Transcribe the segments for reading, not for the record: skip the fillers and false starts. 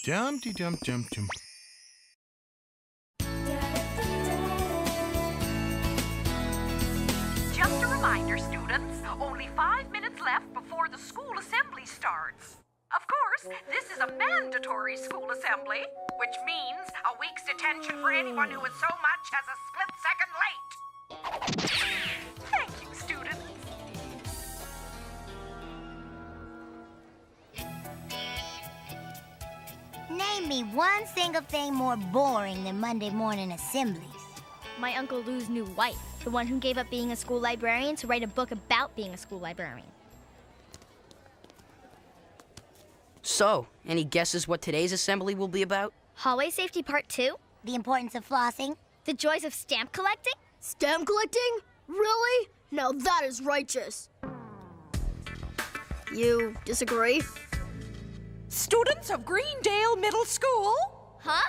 Dum-de-dum-dum-dum. Just a reminder, students, only 5 minutes left before the school assembly starts. Of course, this is a mandatory school assembly, which means a week's detention for anyone who is so much as a split second late. Thank you, students. Name me one single thing more boring than Monday morning assemblies. My Uncle Lou's new wife, the one who gave up being a school librarian to write a book about being a school librarian. So, any guesses what today's assembly will be about? Hallway safety part 2? The importance of flossing. The joys of stamp collecting? Stamp collecting? Really? Now that is righteous. You disagree? Students of Greendale Middle School, Huh?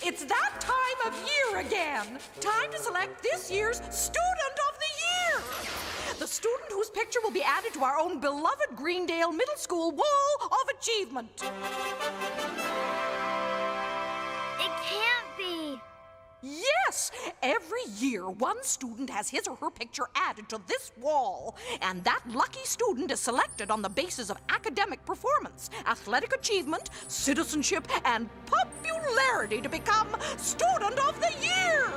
it's that time of year again. Time to select this year's Student of the Year. The student whose picture will be added to our own beloved Greendale Middle School Wall of Achievement. It can't be. Yes, every year one student has his or her picture added to this wall, and that lucky student is selected on the basis of academic performance, athletic achievement, citizenship, and popularity to become Student of the Year.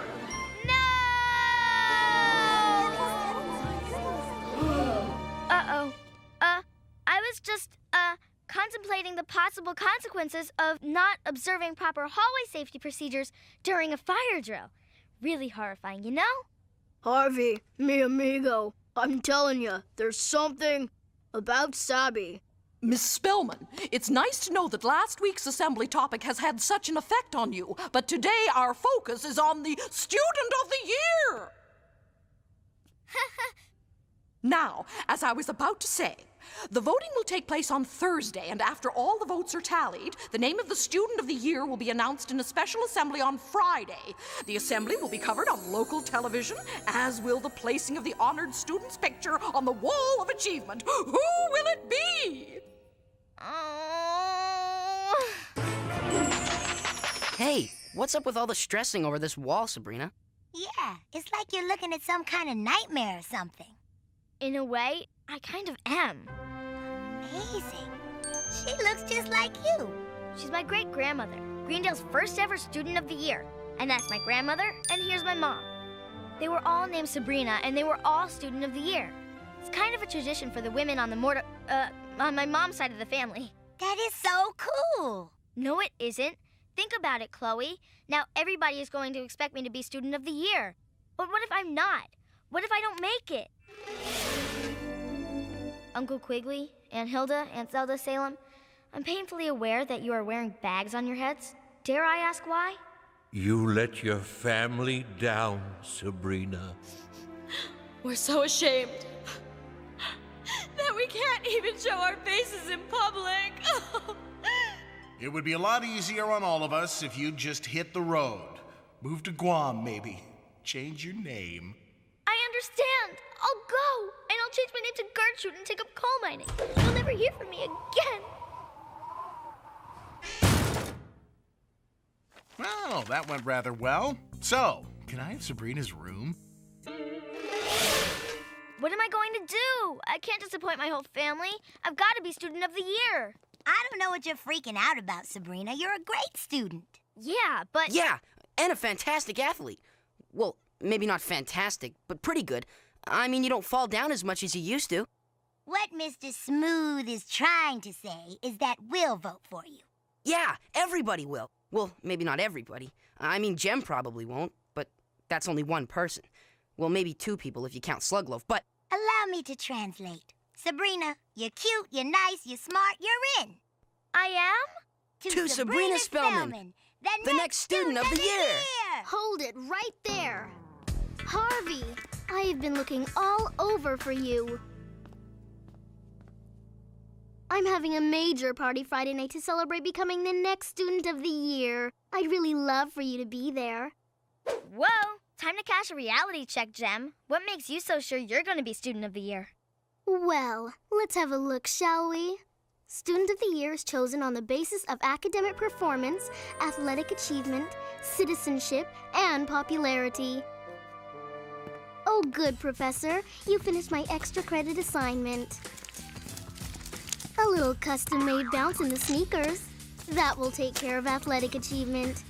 Uh-oh. I was just, contemplating the possible consequences of not observing proper hallway safety procedures during a fire drill. Really horrifying, you know? Harvey, mi amigo, I'm telling you, there's something about Sabby. Miss Spellman, it's nice to know that last week's assembly topic has had such an effect on you, but today our focus is on the Student of the Year. Now, as I was about to say, the voting will take place on Thursday, and after all the votes are tallied, the name of the Student of the Year will be announced in a special assembly on Friday. The assembly will be covered on local television, as will the placing of the honored student's picture on the Wall of Achievement. Who will it be? Oh. Hey, what's up with all the stressing over this wall, Sabrina? Yeah, it's like you're looking at some kind of nightmare or something. In a way, I kind of am. Amazing. She looks just like you. She's my great-grandmother, Greendale's first ever Student of the Year. And that's my grandmother, and here's my mom. They were all named Sabrina, and they were all Student of the Year. It's kind of a tradition for the women on on my mom's side of the family. That is so cool. No, it isn't. Think about it, Chloe. Now everybody is going to expect me to be Student of the Year. But what if I'm not? What if I don't make it? Uncle Quigley, Aunt Hilda, Aunt Zelda, Salem, I'm painfully aware that you are wearing bags on your heads. Dare I ask why? You let your family down, Sabrina. We're so ashamed that we can't even show our faces in public. It would be a lot easier on all of us if you'd just hit the road. Move to Guam, maybe. Change your name. I understand. I'll go, and I'll change my name to Gertrude and take up coal mining. You'll never hear from me again. Well, that went rather well. So, can I have Sabrina's room? What am I going to do? I can't disappoint my whole family. I've got to be Student of the Year. I don't know what you're freaking out about, Sabrina. You're a great student. Yeah, but... Yeah, and a fantastic athlete. Well, maybe not fantastic, but pretty good. I mean, you don't fall down as much as you used to. What Mr. Smooth is trying to say is that we'll vote for you. Yeah, everybody will. Well, maybe not everybody. I mean, Gem probably won't, but that's only one person. Well, maybe two people if you count Slugloaf, but... Allow me to translate. Sabrina, you're cute, you're nice, you're smart, you're in. I am? To Sabrina Spellman, the next Student of the Year. Hold it right there. Harvey, I have been looking all over for you. I'm having a major party Friday night to celebrate becoming the next Student of the Year. I'd really love for you to be there. Whoa, time to cash a reality check, Gem. What makes you so sure you're going to be Student of the Year? Well, let's have a look, shall we? Student of the Year is chosen on the basis of academic performance, athletic achievement, citizenship, and popularity. Oh, good, Professor. You finished my extra credit assignment. A little custom-made bounce in the sneakers. That will take care of athletic achievement.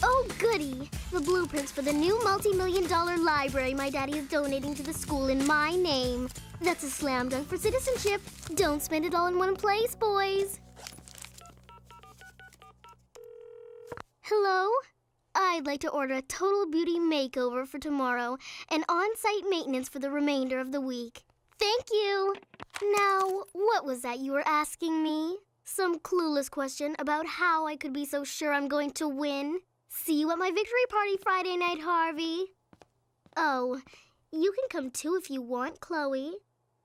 Oh, goody! The blueprints for the new multi-million-dollar library my daddy is donating to the school in my name. That's a slam dunk for citizenship. Don't spend it all in one place, boys. Hello? I'd like to order a total beauty makeover for tomorrow and on-site maintenance for the remainder of the week. Thank you. Now, what was that you were asking me? Some clueless question about how I could be so sure I'm going to win. See you at my victory party Friday night, Harvey. Oh, you can come too if you want, Chloe.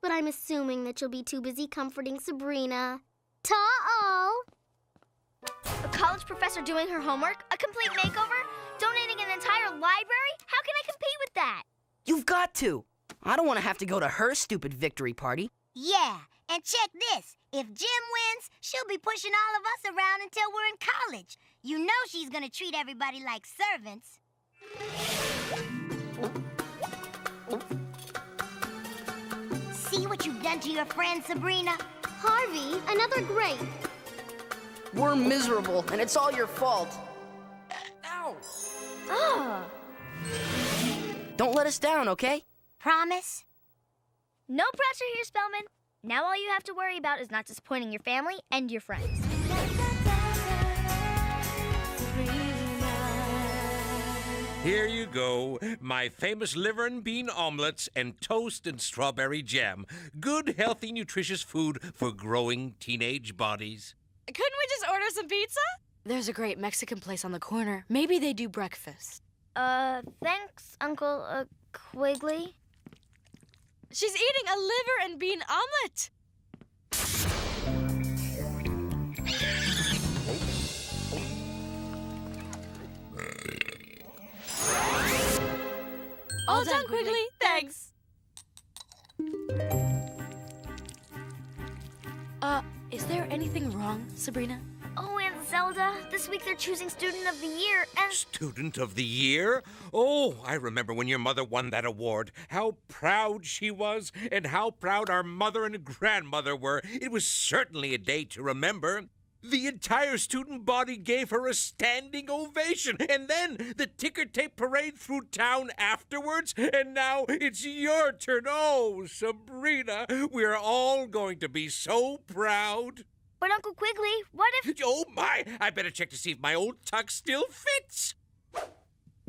But I'm assuming that you'll be too busy comforting Sabrina. Ta-all! A college professor doing her homework? A complete makeover? Donating an entire library? How can I compete with that? You've got to. I don't want to have to go to her stupid victory party. Yeah, and check this. If Gem wins, she'll be pushing all of us around until we're in college. You know she's gonna treat everybody like servants. See what you've done to your friend, Sabrina? Harvey, another grape. We're miserable, and it's all your fault. Ow! Oh. Don't let us down, okay? Promise? No pressure here, Spellman. Now all you have to worry about is not disappointing your family and your friends. Here you go. My famous liver and bean omelets and toast and strawberry jam. Good, healthy, nutritious food for growing teenage bodies. Couldn't we just order some pizza? There's a great Mexican place on the corner. Maybe they do breakfast. Thanks, Uncle, Quigley. She's eating a liver and bean omelet. All done, Quigley. Thanks. Is there anything wrong, Sabrina? Oh, and Zelda, this week they're choosing Student of the Year, and... Student of the Year? Oh, I remember when your mother won that award. How proud she was, and how proud our mother and grandmother were. It was certainly a day to remember. The entire student body gave her a standing ovation, and then the ticker tape parade through town afterwards, and now it's your turn. Oh, Sabrina, we're all going to be so proud. But Uncle Quigley, what if... Oh, my! I better check to see if my old tux still fits.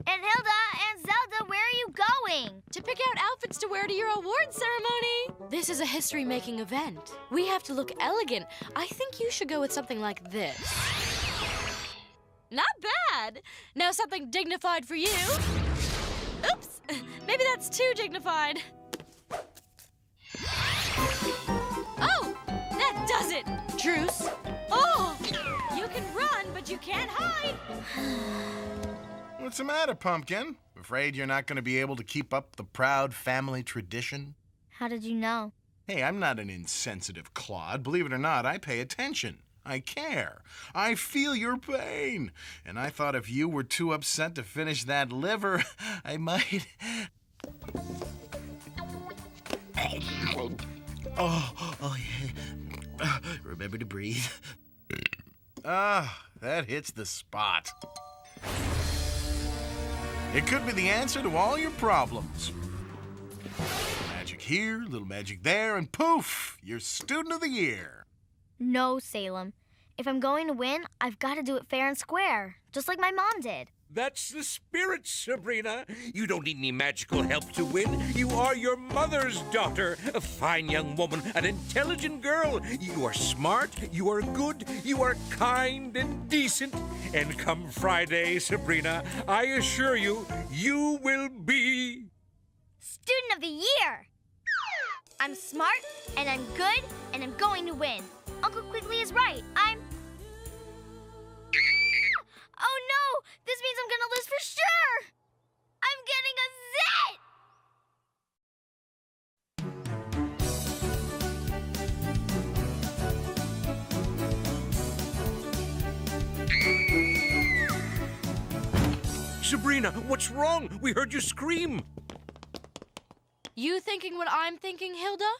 And Hilda and Zelda, where are you going? To pick out outfits to wear to your award ceremony. This is a history-making event. We have to look elegant. I think you should go with something like this. Not bad. Now something dignified for you. Oops, maybe that's too dignified. Oh, that does it. Truce. Oh, you can run, but you can't hide. What's the matter, Pumpkin? Afraid you're not going to be able to keep up the proud family tradition? How did you know? Hey, I'm not an insensitive clod. Believe it or not, I pay attention. I care. I feel your pain. And I thought if you were too upset to finish that liver, I might... Oh, yeah. Remember to breathe. That hits the spot. It could be the answer to all your problems. Magic here, little magic there, and poof, you're Student of the Year. No, Salem. If I'm going to win, I've got to do it fair and square, just like my mom did. That's the spirit, Sabrina. You don't need any magical help to win. You are your mother's daughter, a fine young woman, an intelligent girl. You are smart, you are good, you are kind and decent. And come Friday, Sabrina, I assure you, you will be... Student of the Year! I'm smart, and I'm good, and I'm going to win. Uncle Quigley is right. Oh no! This means I'm gonna lose for sure! I'm getting a Z! Sabrina, what's wrong? We heard you scream. You thinking what I'm thinking, Hilda?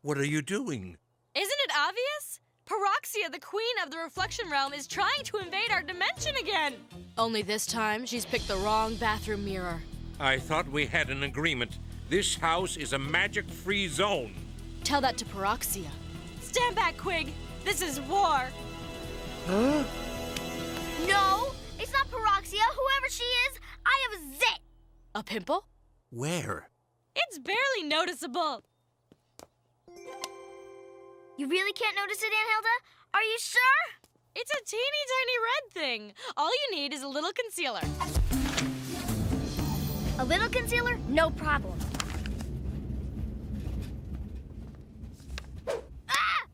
What are you doing? Isn't it obvious? Paroxia, the queen of the reflection realm, is trying to invade our dimension again. Only this time, she's picked the wrong bathroom mirror. I thought we had an agreement. This house is a magic-free zone. Tell that to Paroxia. Stand back, Quig. This is war. Huh? No, it's not Paroxia. Whoever she is, I have a zit. A pimple? Where? It's barely noticeable. You really can't notice it, Aunt Hilda? Are you sure? It's a teeny tiny red thing. All you need is a little concealer. A little concealer? No problem. Ah!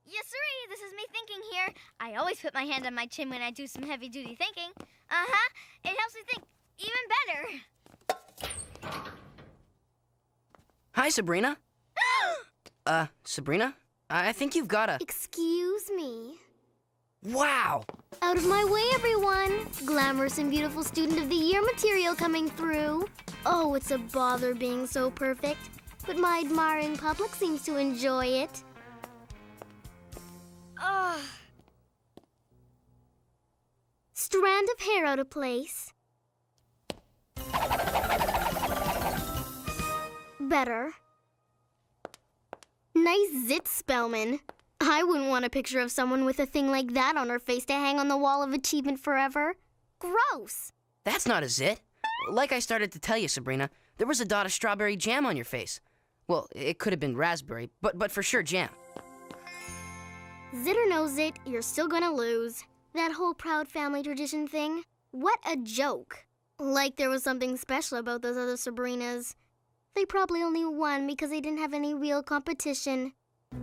Yes, sirree, this is me thinking here. I always put my hand on my chin when I do some heavy-duty thinking. Uh-huh. It helps me think even better. Hi, Sabrina. Sabrina? I think you've got a... Excuse me. Wow! Out of my way, everyone. Glamorous and beautiful student of the year material coming through. Oh, it's a bother being so perfect. But my admiring public seems to enjoy it. Ugh. Strand of hair out of place. Better. Nice zit, Spellman. I wouldn't want a picture of someone with a thing like that on her face to hang on the wall of achievement forever. Gross. That's not a zit. Like I started to tell you, Sabrina, there was a dot of strawberry jam on your face. Well, it could have been raspberry, but for sure jam. Zit or no zit, you're still gonna lose. That whole proud family tradition thing, what a joke. Like there was something special about those other Sabrinas. They probably only won because they didn't have any real competition.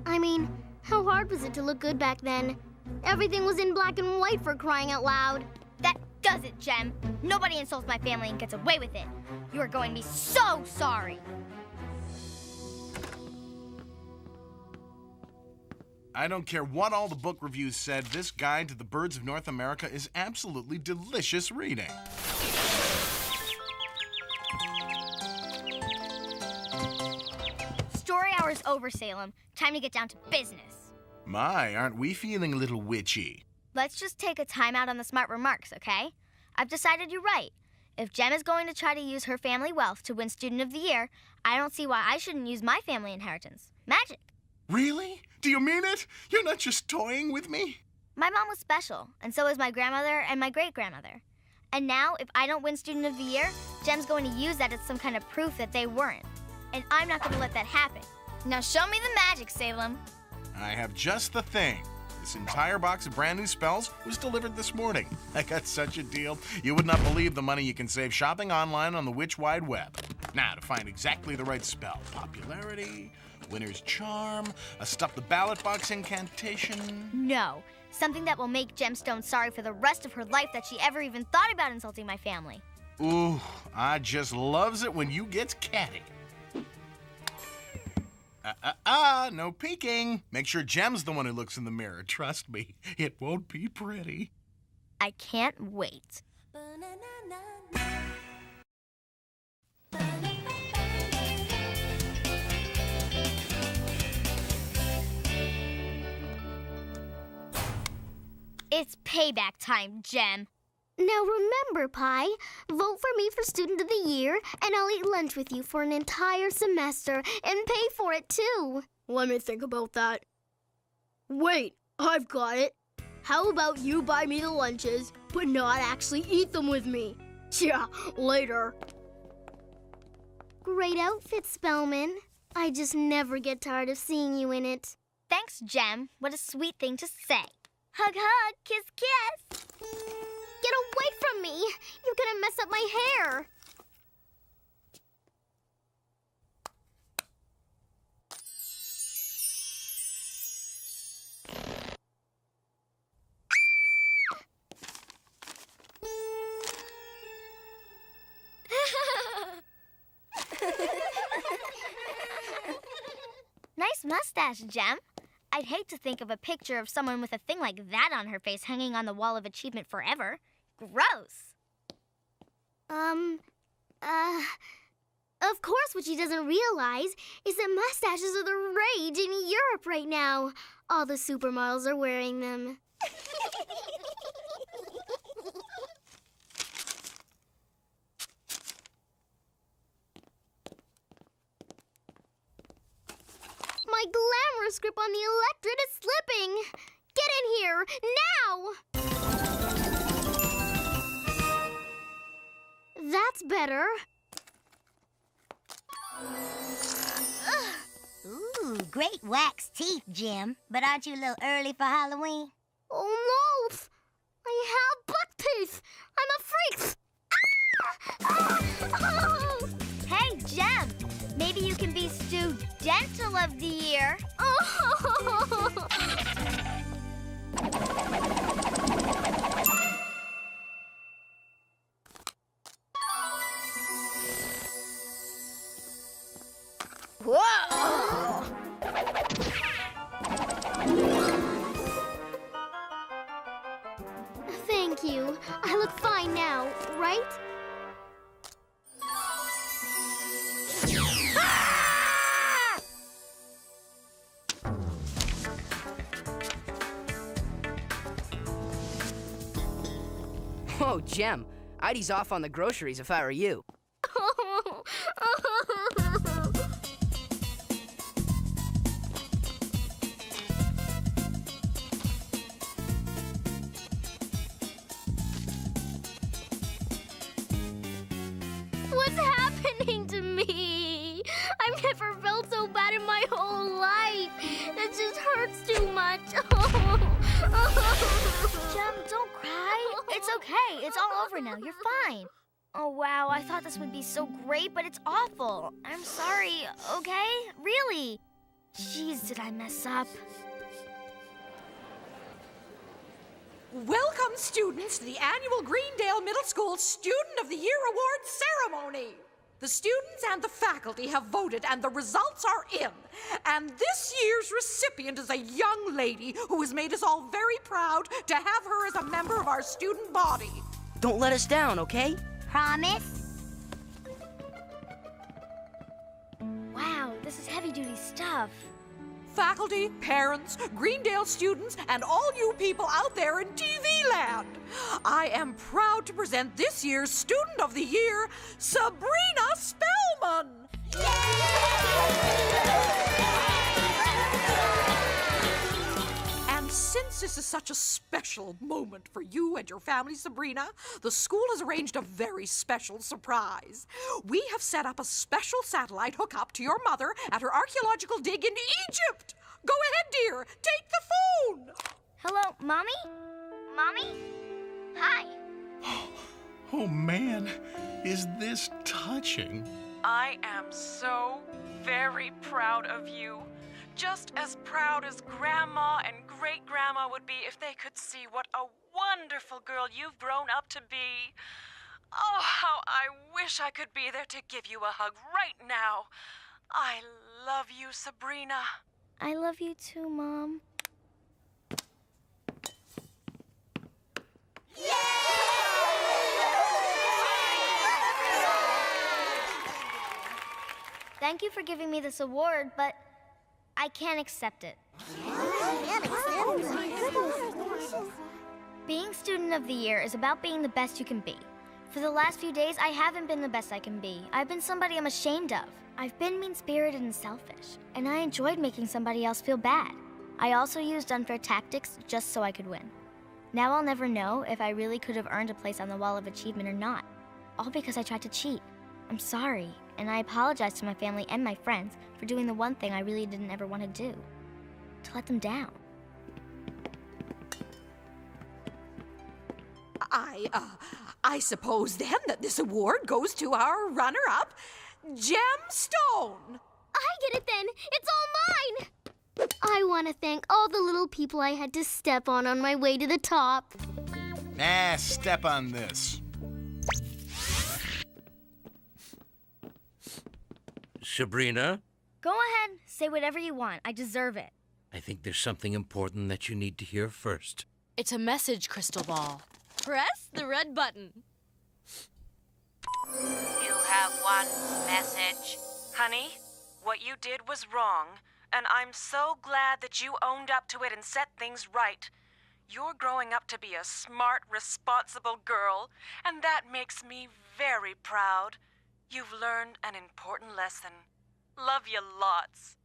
I mean, how hard was it to look good back then? Everything was in black and white, for crying out loud. That does it, Gem. Nobody insults my family and gets away with it. You are going to be so sorry. I don't care what all the book reviews said, this guide to the birds of North America is absolutely delicious reading. Story hour's over, Salem. Time to get down to business. My, aren't we feeling a little witchy? Let's just take a time out on the smart remarks, okay? I've decided you're right. If Gem is going to try to use her family wealth to win Student of the Year, I don't see why I shouldn't use my family inheritance. Magic. Really? Do you mean it? You're not just toying with me? My mom was special, and so was my grandmother and my great-grandmother. And now, if I don't win Student of the Year, Gem's going to use that as some kind of proof that they weren't. And I'm not going to let that happen. Now show me the magic, Salem. I have just the thing. This entire box of brand new spells was delivered this morning. I got such a deal. You would not believe the money you can save shopping online on the Witch Wide Web. Now, to find exactly the right spell. Popularity, winner's charm, a stuff the ballot box incantation. No. Something that will make Gemstone sorry for the rest of her life that she ever even thought about insulting my family. Ooh, I just loves it when you gets catty. No peeking. Make sure Gem's the one who looks in the mirror. Trust me, it won't be pretty. I can't wait. It's payback time, Gem. Now remember, Pi, vote for me for Student of the Year, and I'll eat lunch with you for an entire semester and pay for it, too. Let me think about that. Wait, I've got it. How about you buy me the lunches, but not actually eat them with me? Yeah, later. Great outfit, Spellman. I just never get tired of seeing you in it. Thanks, Gem. What a sweet thing to say. Hug, hug, kiss, kiss. Get away from me! You're gonna mess up my hair! Nice mustache, Gem. I'd hate to think of a picture of someone with a thing like that on her face hanging on the wall of achievement forever. Gross. Of course what she doesn't realize is that mustaches are the rage in Europe right now. All the supermodels are wearing them. My glamorous grip on the electret is slipping. Get in here, now! That's better. Ooh, great wax teeth, Gem. But aren't you a little early for Halloween? Oh, no! I have buck teeth! I'm a freak! Hey, Gem, maybe you can be Studental of the Year. Whoa! Thank you. I look fine now, right? Oh, Gem, I'd ease off on the groceries if I were you. What's happening to me? I've never felt so bad in my whole life. It just hurts too much. Gem, don't cry. It's okay. It's all over now. You're fine. Oh, wow. I thought this would be so great, but it's awful. I'm sorry, okay? Really? Jeez, did I mess up? Welcome, students, to the annual Greendale Middle School Student of the Year Award ceremony. The students and the faculty have voted, and the results are in. And this year's recipient is a young lady who has made us all very proud to have her as a member of our student body. Don't let us down, okay? Promise? Wow, this is heavy-duty stuff. Faculty, parents, Greendale students, and all you people out there in TV land, I am proud to present this year's Student of the Year, Sabrina Spellman. And since this is such a special moment for you and your family, Sabrina, the school has arranged a very special surprise. We have set up a special satellite hookup to your mother at her archaeological dig in Egypt. Go ahead, dear. Take the phone. Hello, Mommy? Mommy? Hi. Oh, man, is this touching? I am so very proud of you. Just as proud as Grandma and Great-Grandma would be if they could see what a wonderful girl you've grown up to be. Oh, how I wish I could be there to give you a hug right now. I love you, Sabrina. I love you too, Mom. Thank you for giving me this award, but I can't accept it. Being Student of the Year is about being the best you can be. For the last few days, I haven't been the best I can be. I've been somebody I'm ashamed of. I've been mean-spirited and selfish, and I enjoyed making somebody else feel bad. I also used unfair tactics just so I could win. Now I'll never know if I really could have earned a place on the Wall of Achievement or not, all because I tried to cheat. I'm sorry, and I apologize to my family and my friends for doing the one thing I really didn't ever want to do, to let them down. I suppose then that this award goes to our runner-up, Gemstone. I get it then. It's all mine. I want to thank all the little people I had to step on my way to the top. Step on this. Sabrina, Go ahead, say whatever you want. I deserve it. I think there's something important that you need to hear first. It's a message, Crystal Ball. Press the red button. You have one message. Honey, what you did was wrong, and I'm so glad that you owned up to it and set things right. You're growing up to be a smart, responsible girl, and that makes me very proud. You've learned an important lesson. Love you lots.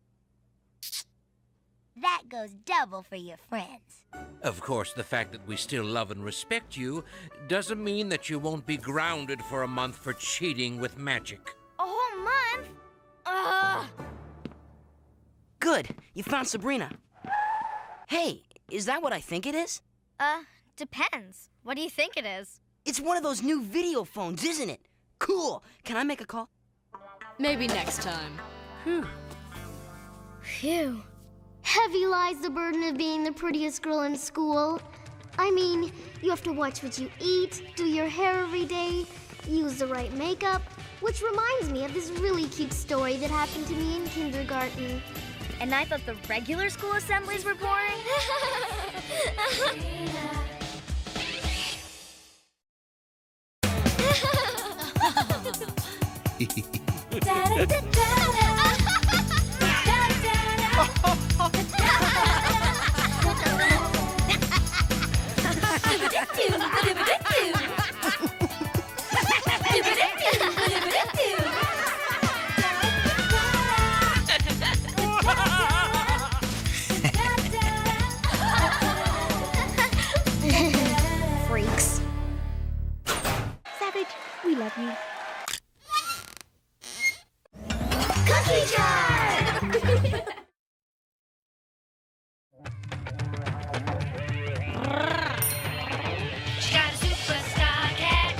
That goes double for your friends. Of course, the fact that we still love and respect you doesn't mean that you won't be grounded for a month for cheating with magic. A whole month? Ugh. Good. You found Sabrina. Hey, is that what I think it is? Depends. What do you think it is? It's one of those new video phones, isn't it? Cool. Can I make a call? Maybe next time. Phew. Heavy lies the burden of being the prettiest girl in school. I mean, you have to watch what you eat, do your hair every day, use the right makeup, which reminds me of this really cute story that happened to me in kindergarten. And I thought the regular school assemblies were boring? Freaks. Savage, we love you. Cookie jar! She got a superstar cat.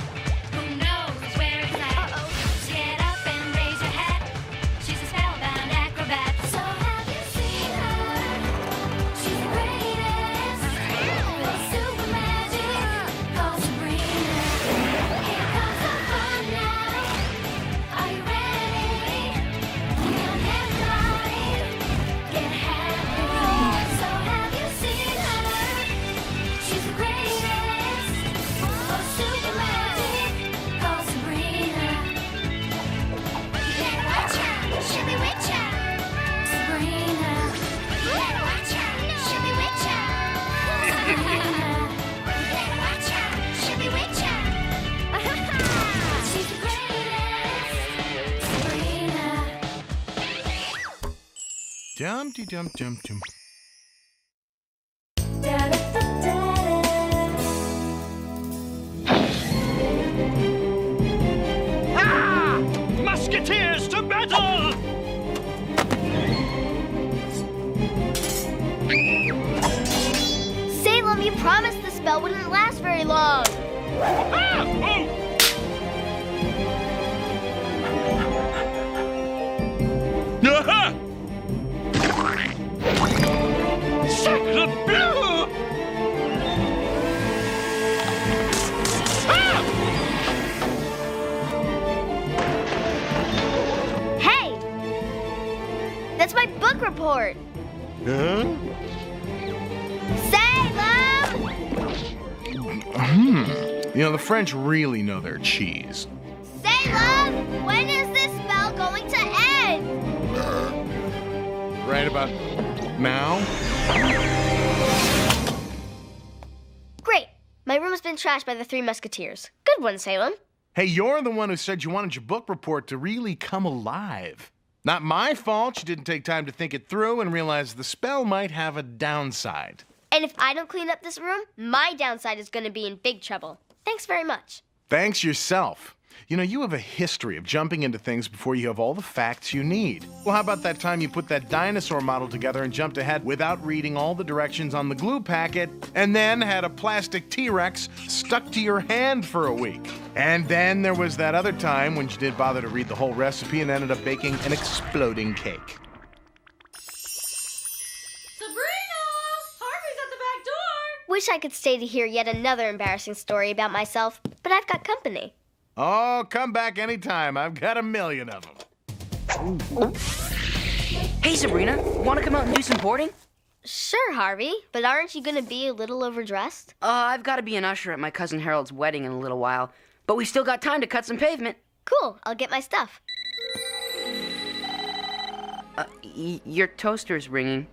Who knows where it's at? Get up and raise your hat. She's a spellbound acrobat. So have you seen her? She's the greatest. With super magic called Sabrina. Here comes the fun now. Are you ready? Young and naughty. Get happy. So have you seen her? She's the greatest. Oh, super magic called Sabrina. You better watch out, she'll be with ya. Sabrina. You better watch out, she'll be with ya. Sabrina. You better watch out, she'll be with ya. She's the greatest. Sabrina. Dumpty dump dump dump. Musketeers to battle! Salem, you promised the spell wouldn't last very long. Ah! Oh! Aha! Sacre bleu! Ah! Hey! That's my book report. Huh? Salem! You know, the French really know their cheese. Salem! When is this spell going to end? Right about now? Great. My room's been trashed by the Three Musketeers. Good one, Salem. Hey, you're the one who said you wanted your book report to really come alive. Not my fault you didn't take time to think it through and realize the spell might have a downside. And if I don't clean up this room, my downside is going to be in big trouble. Thanks very much. Thanks yourself. You know, you have a history of jumping into things before you have all the facts you need. Well, how about that time you put that dinosaur model together and jumped ahead without reading all the directions on the glue packet, and then had a plastic T-Rex stuck to your hand for a week? And then there was that other time when you did bother to read the whole recipe and ended up baking an exploding cake. Sabrina! Harvey's at the back door! Wish I could stay to hear yet another embarrassing story about myself, but I've got company. Oh, come back anytime. I've got a million of them. Hey, Sabrina, want to come out and do some boarding? Sure, Harvey, but aren't you gonna be a little overdressed? I've got to be an usher at my cousin Harold's wedding in a little while. But we still got time to cut some pavement. Cool, I'll get my stuff. Your toaster's ringing.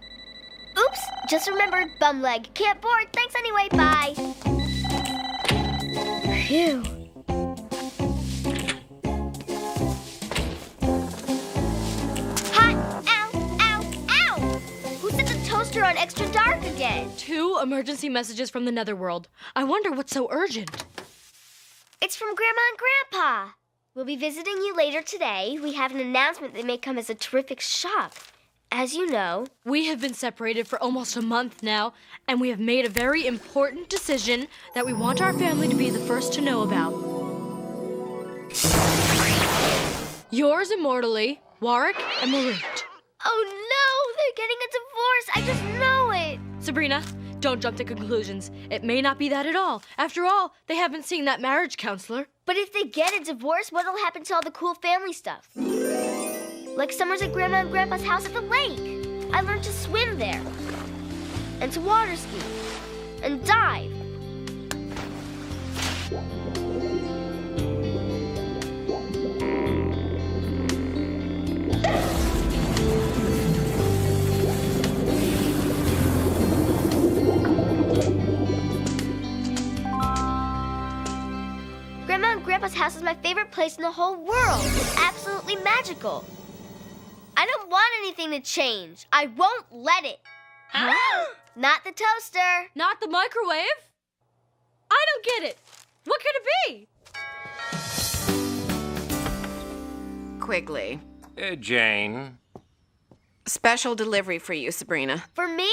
Oops, just remembered, bum leg. Can't board, thanks anyway, bye. Phew. Hot, ow, ow, ow! Who set the toaster on extra dark again? 2 emergency messages from the netherworld. I wonder what's so urgent. It's from Grandma and Grandpa. We'll be visiting you later today. We have an announcement that may come as a terrific shock. As you know, we have been separated for almost a month now, and we have made a very important decision that we want our family to be the first to know about. Yours immortally, Warwick and Maroot. Oh no, they're getting a divorce. I just know it. Sabrina, don't jump to conclusions. It may not be that at all. After all, they haven't seen that marriage counselor. But if they get a divorce, what'll happen to all the cool family stuff? Like summers at Grandma and Grandpa's house at the lake. I learned to swim there. And to water ski. And dive. Grandma and Grandpa's house is my favorite place in the whole world. It's absolutely magical. I don't want anything to change. I won't let it. Not the toaster. Not the microwave? I don't get it. What could it be? Quigley. Jane. Special delivery for you, Sabrina. For me?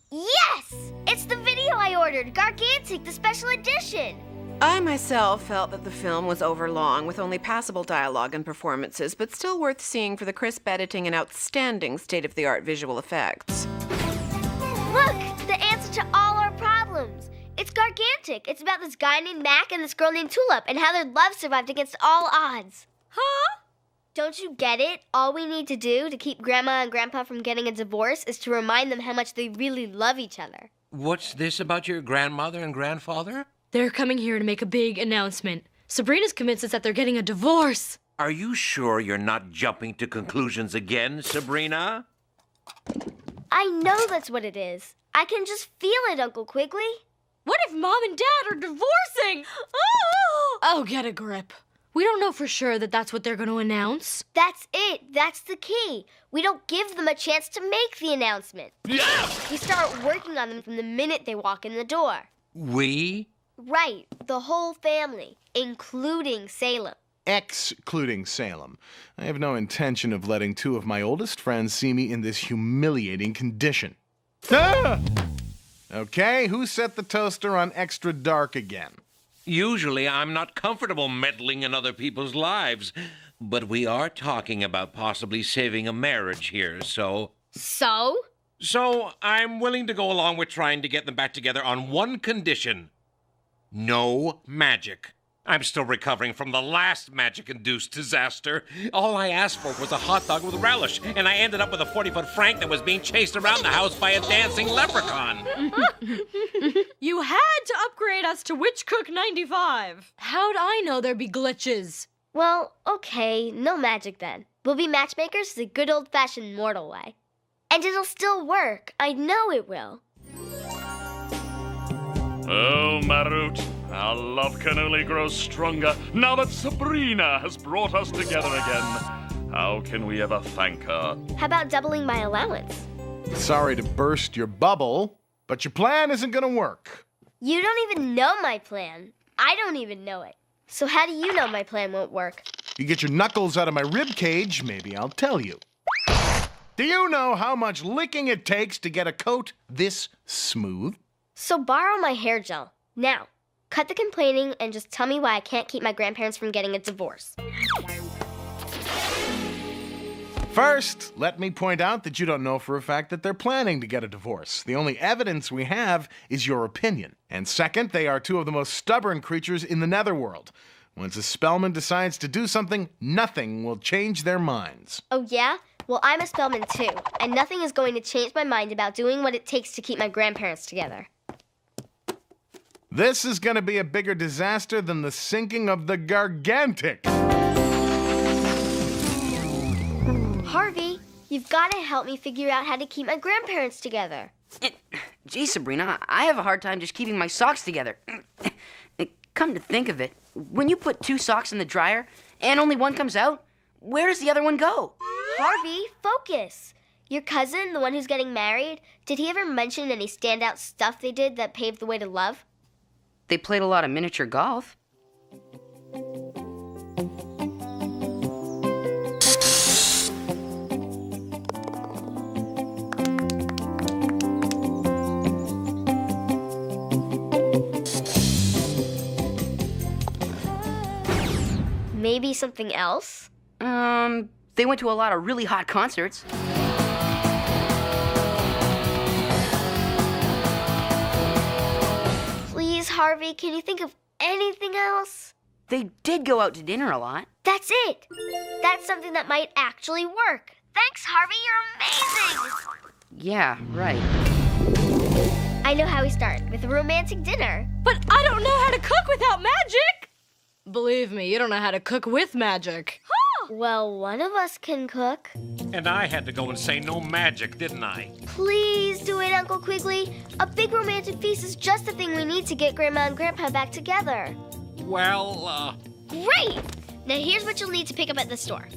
Yes! It's the video I ordered, Gargantic, the special edition. I myself felt that the film was overlong with only passable dialogue and performances, but still worth seeing for the crisp editing and outstanding state-of-the-art visual effects. Look, the answer to all our problems. It's Gargantic. It's about this guy named Mac and this girl named Tulip and how their love survived against all odds. Huh? Don't you get it? All we need to do to keep Grandma and Grandpa from getting a divorce is to remind them how much they really love each other. What's this about your grandmother and grandfather? They're coming here to make a big announcement. Sabrina's convinced us that they're getting a divorce. Are you sure you're not jumping to conclusions again, Sabrina? I know that's what it is. I can just feel it, Uncle Quigley. What if Mom and Dad are divorcing? Oh, get a grip. We don't know for sure that that's what they're going to announce. That's it. That's the key. We don't give them a chance to make the announcement. Yeah! We start working on them from the minute they walk in the door. We? Right. The whole family, including Salem. Excluding Salem. I have no intention of letting 2 of my oldest friends see me in this humiliating condition. Ah! Okay, who set the toaster on extra dark again? Usually I'm not comfortable meddling in other people's lives, but we are talking about possibly saving a marriage here, so... So I'm willing to go along with trying to get them back together on one condition. No magic. I'm still recovering from the last magic-induced disaster. All I asked for was a hot dog with relish, and I ended up with a 40-foot Frank that was being chased around the house by a dancing leprechaun. You had to upgrade us to Witch Cook 95. How'd I know there'd be glitches? Well, okay, no magic then. We'll be matchmakers the good old-fashioned mortal way. And it'll still work. I know it will. Oh, Marut, our love can only grow stronger now that Sabrina has brought us together again. How can we ever thank her? How about doubling my allowance? Sorry to burst your bubble, but your plan isn't gonna work. You don't even know my plan. I don't even know it. So how do you know my plan won't work? You get your knuckles out of my rib cage, maybe I'll tell you. Do you know how much licking it takes to get a coat this smooth? So borrow my hair gel. Now, cut the complaining and just tell me why I can't keep my grandparents from getting a divorce. First, let me point out that you don't know for a fact that they're planning to get a divorce. The only evidence we have is your opinion. And second, they are 2 of the most stubborn creatures in the netherworld. Once a Spellman decides to do something, nothing will change their minds. Oh yeah? Well, I'm a Spellman too, and nothing is going to change my mind about doing what it takes to keep my grandparents together. This is gonna be a bigger disaster than the sinking of the Gargantic. Harvey, you've got to help me figure out how to keep my grandparents together. Gee, Sabrina, I have a hard time just keeping my socks together. Come to think of it, when you put 2 socks in the dryer and only one comes out, where does the other one go? Harvey, focus. Your cousin, the one who's getting married, did he ever mention any standout stuff they did that paved the way to love? They played a lot of miniature golf. Maybe something else? They went to a lot of really hot concerts. Please, Harvey, can you think of anything else? They did go out to dinner a lot. That's it. That's something that might actually work. Thanks, Harvey, you're amazing. Yeah, right. I know how we start, with a romantic dinner. But I don't know how to cook without magic! Believe me, you don't know how to cook with magic. Well, one of us can cook. And I had to go and say no magic, didn't I? Please do it, Uncle Quigley. A big romantic feast is just the thing we need to get Grandma and Grandpa back together. Well, Great! Now here's what you'll need to pick up at the store.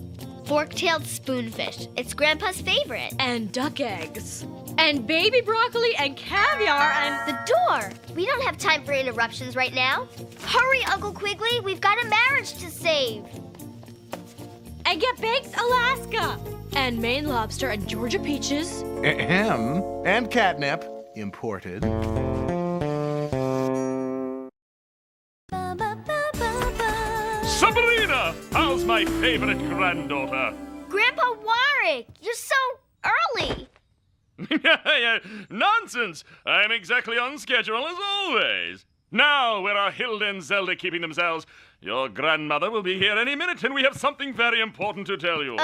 Fork-tailed spoonfish. It's Grandpa's favorite. And duck eggs. And baby broccoli and caviar and... The door! We don't have time for interruptions right now. Hurry, Uncle Quigley. We've got a marriage to save. And get baked Alaska. And Maine lobster and Georgia peaches. Ahem. And catnip. Imported. Sabrina! How's my favorite granddaughter? Grandpa Warwick, you're so early. Nonsense! I'm exactly on schedule as always. Now, where are Hilda and Zelda keeping themselves? Your grandmother will be here any minute, and we have something very important to tell you.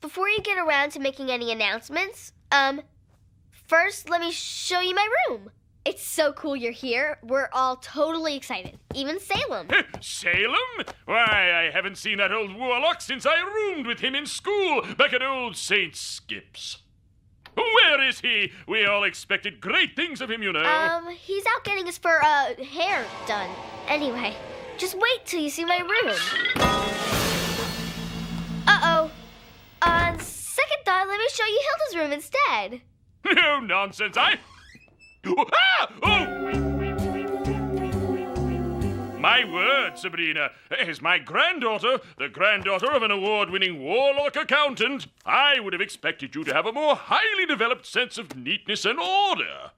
Before you get around to making any announcements, first let me show you my room. It's so cool you're here. We're all totally excited. Even Salem. Salem? Why, I haven't seen that old warlock since I roomed with him in school back at old St. Skip's. Where is he? We all expected great things of him, you know. He's out getting his hair done. Anyway, just wait till you see my room. Uh-oh. On second thought, let me show you Hilda's room instead. No nonsense, My word, Sabrina, as my granddaughter, the granddaughter of an award-winning warlock accountant, I would have expected you to have a more highly developed sense of neatness and order.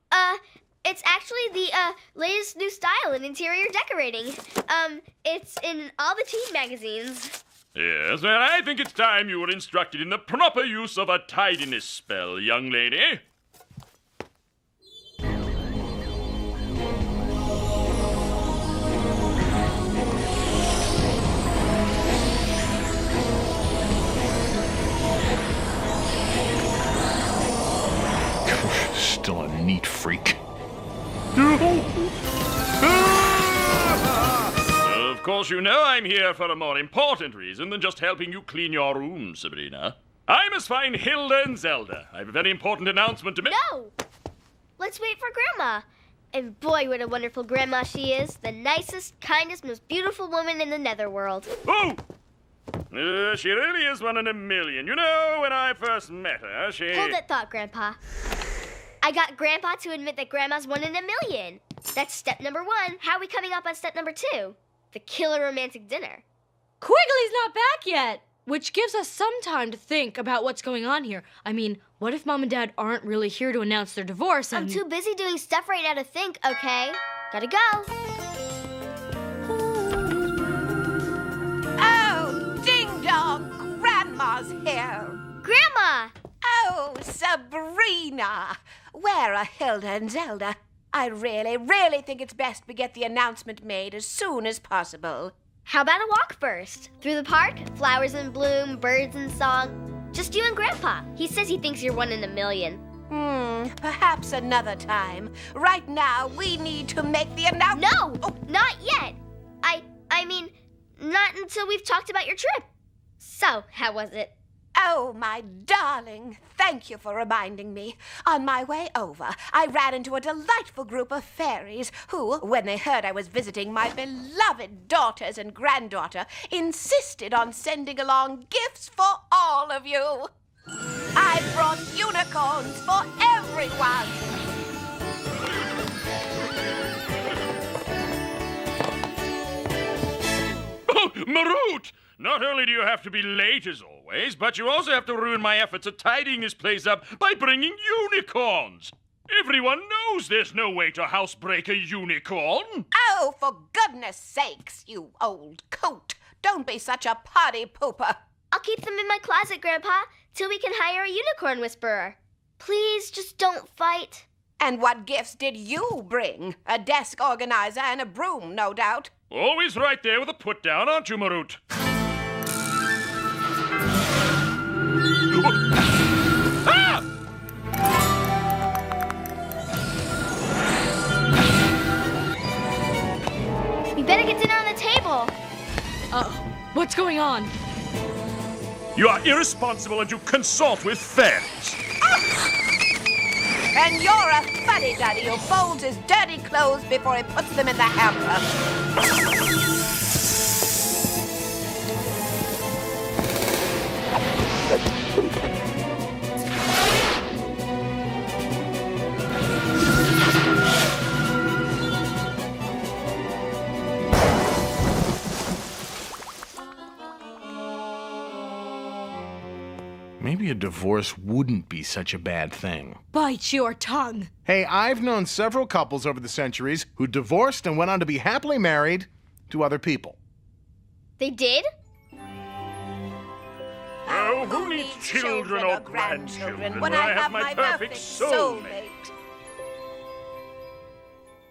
It's actually the, latest new style in interior decorating. It's in all the teen magazines. Yes, well, I think it's time you were instructed in the proper use of a tidiness spell, young lady. Still a neat freak. Of course, you know I'm here for a more important reason than just helping you clean your room, Sabrina. I must find Hilda and Zelda. I have a very important announcement to make. No! Let's wait for Grandma. And boy, what a wonderful Grandma she is. The nicest, kindest, most beautiful woman in the netherworld. Oh! She really is one in a million. You know, when I first met her, she... Hold that thought, Grandpa. I got Grandpa to admit that Grandma's one in a million. That's step number 1. How are we coming up on step number 2? The killer romantic dinner. Quigley's not back yet, which gives us some time to think about what's going on here. I mean, what if Mom and Dad aren't really here to announce their divorce and... I'm too busy doing stuff right now to think, okay? Gotta go. Oh, ding-dong, Grandma's here. Grandma! Oh, Sabrina! Where are Hilda and Zelda? I really think it's best we get the announcement made as soon as possible. How about a walk first? Through the park, flowers in bloom, birds in song. Just you and Grandpa. He says he thinks you're one in a million. Perhaps another time. Right now, we need to make the announcement. No! Oh. Not yet. I mean, not until we've talked about your trip. So, how was it? Oh, my darling, thank you for reminding me. On my way over, I ran into a delightful group of fairies who, when they heard I was visiting my beloved daughters and granddaughter, insisted on sending along gifts for all of you. I brought unicorns for everyone. Oh, Marut! Not only do you have to be late as always, but you also have to ruin my efforts at tidying this place up by bringing unicorns. Everyone knows there's no way to housebreak a unicorn. Oh, for goodness sakes, you old coot. Don't be such a party pooper. I'll keep them in my closet, Grandpa, till we can hire a unicorn whisperer. Please, just don't fight. And what gifts did you bring? A desk organizer and a broom, no doubt. Always right there with a put-down, aren't you, Marut? Ah! We better get dinner on the table. What's going on? You are irresponsible and you consort with fairies. And you're a fuddy-duddy who folds his dirty clothes before he puts them in the hamper. Maybe a divorce wouldn't be such a bad thing. Bite your tongue. Hey, I've known several couples over the centuries who divorced and went on to be happily married to other people. They did? Oh, who needs children or grandchildren when I have my perfect soulmate?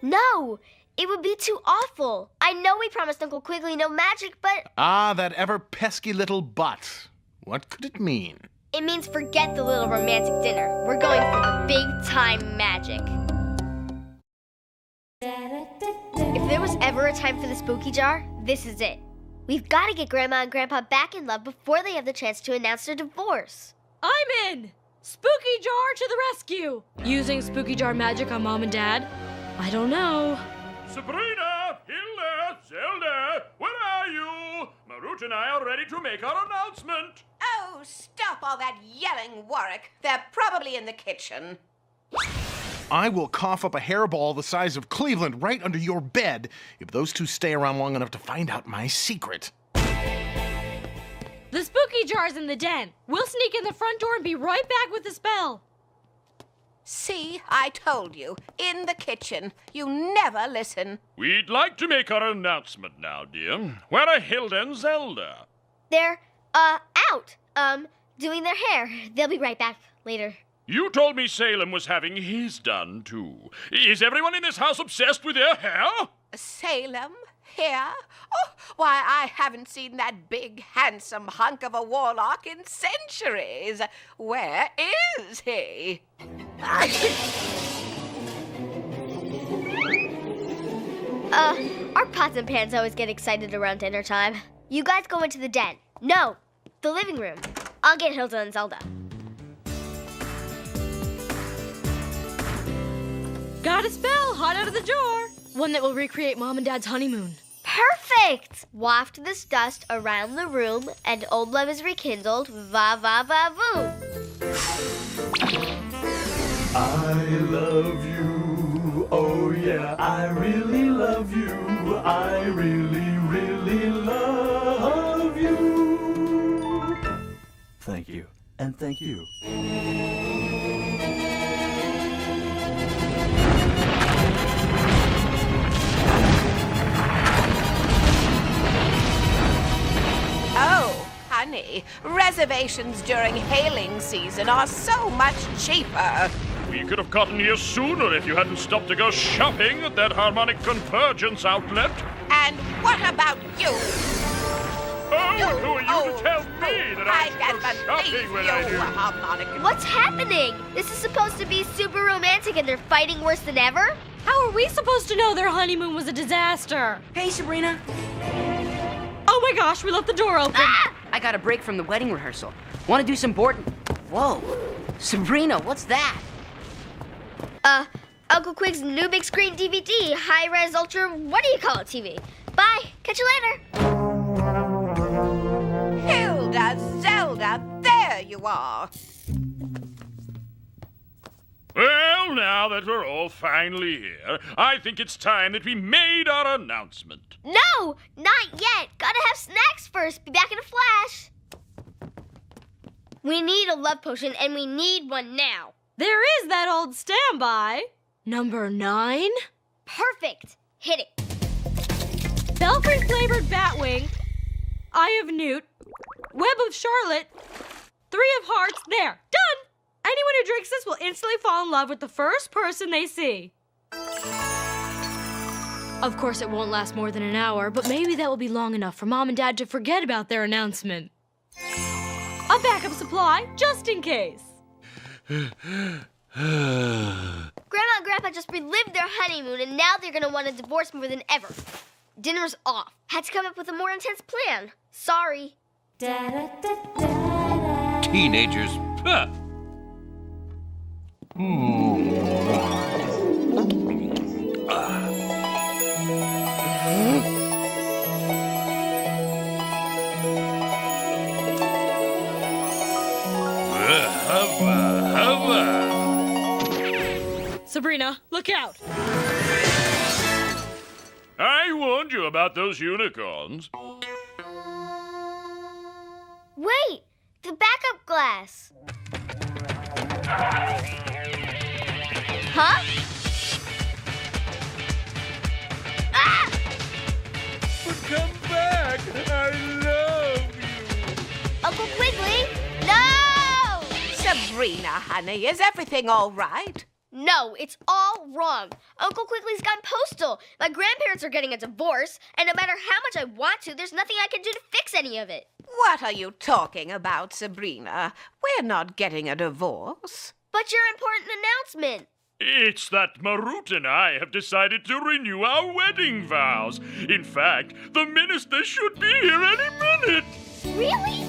No, it would be too awful. I know we promised Uncle Quigley no magic, but... Ah, that ever-pesky little but. What could it mean? It means forget the little romantic dinner. We're going for the big-time magic. If there was ever a time for the spooky jar, this is it. We've got to get Grandma and Grandpa back in love before they have the chance to announce their divorce. I'm in! Spooky jar to the rescue! Using spooky jar magic on Mom and Dad? I don't know. Sabrina! Hilda! Zelda! Where are you? Marut and I are ready to make our announcement. Oh, stop all that yelling, Warwick. They're probably in the kitchen. I will cough up a hairball the size of Cleveland right under your bed if those two stay around long enough to find out my secret. The spooky jar's in the den. We'll sneak in the front door and be right back with the spell. See, I told you. In the kitchen. You never listen. We'd like to make our announcement now, dear. Where are Hilda and Zelda? They're, out. Doing their hair. They'll be right back later. You told me Salem was having his done, too. Is everyone in this house obsessed with their hair? Salem? Here? Oh, why, I haven't seen that big, handsome hunk of a warlock in centuries. Where is he? Our pots and pans always get excited around dinner time. You guys go into the den. No, the living room. I'll get Hilda and Zelda. Got a spell hot out of the jar. One that will recreate Mom and Dad's honeymoon. Perfect! Waft this dust around the room, and old love is rekindled. Va va va voom. I love you. Oh yeah, I really love you. I really, really love you. Thank you, and thank you. Oh, honey, reservations during hailing season are so much cheaper. We could have gotten here sooner if you hadn't stopped to go shopping at that harmonic convergence outlet. And what about you? Oh, Who are you to tell me that I should go shopping when I do? Harmonica. What's happening? This is supposed to be super romantic and they're fighting worse than ever? How are we supposed to know their honeymoon was a disaster? Hey, Sabrina. Oh my gosh, we left the door open. Ah! I got a break from the wedding rehearsal. Want to do some board... Whoa. Sabrina, what's that? Uncle Quig's new big screen DVD, high-res ultra, what do you call it, TV? Bye, catch you later. Hilda, Zelda, there you are. Well, now that we're all finally here, I think it's time that we made our announcement. No, not yet. Gotta have snacks first. Be back in a flash. We need a love potion, and we need one now. There is that old standby. Number 9. Perfect. Hit it. Belfry-flavored batwing, eye of newt, web of charlotte, 3 of hearts. There. Done. Anyone who drinks this will instantly fall in love with the first person they see. Of course, it won't last more than an hour, but maybe that will be long enough for Mom and Dad to forget about their announcement. A backup supply, just in case. Grandma and Grandpa just relived their honeymoon, and now they're gonna want a divorce more than ever. Dinner's off. Had to come up with a more intense plan. Sorry. Teenagers. Huh. Sabrina, look out. I warned you about those unicorns. Wait, the backup glass. Huh? Ah! But come back. I love you. Uncle Quigley, no! Sabrina, honey, is everything all right? No, it's all wrong. Uncle Quigley's gone postal. My grandparents are getting a divorce, and no matter how much I want to, there's nothing I can do to fix any of it. What are you talking about, Sabrina? We're not getting a divorce. But your important announcement. It's that Marut and I have decided to renew our wedding vows. In fact, the minister should be here any minute. Really?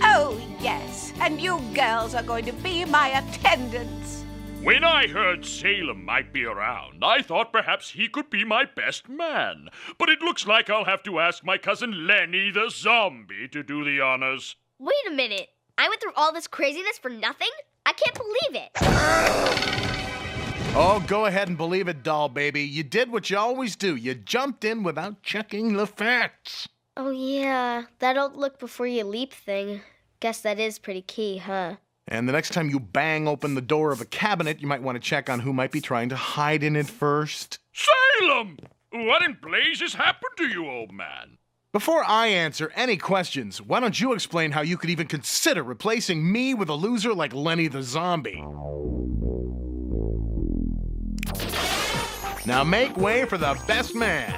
Oh, yes. And you girls are going to be my attendants. When I heard Salem might be around, I thought perhaps he could be my best man. But it looks like I'll have to ask my cousin Lenny the zombie to do the honors. Wait a minute. I went through all this craziness for nothing? I can't believe it. Oh, go ahead and believe it, doll baby. You did what you always do. You jumped in without checking the facts. Oh, yeah. That don't look before you leap thing. Guess that is pretty key, huh? And the next time you bang open the door of a cabinet, you might want to check on who might be trying to hide in it first. Salem! What in blazes happened to you, old man? Before I answer any questions, why don't you explain how you could even consider replacing me with a loser like Lenny the zombie? Now make way for the best man.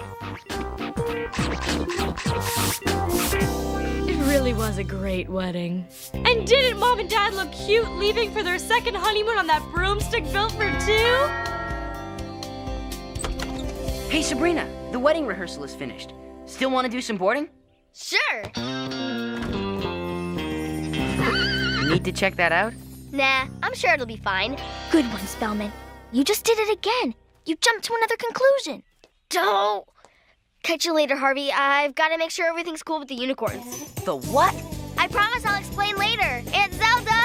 It really was a great wedding. And didn't Mom and Dad look cute leaving for their second honeymoon on that broomstick built for 2? Hey, Sabrina, the wedding rehearsal is finished. Still want to do some boarding? Sure. Need to check that out? Nah, I'm sure it'll be fine. Good one, Spellman. You just did it again. You jumped to another conclusion. Don't. Catch you later, Harvey. I've got to make sure everything's cool with the unicorns. The what? I promise I'll explain later. Aunt Zelda!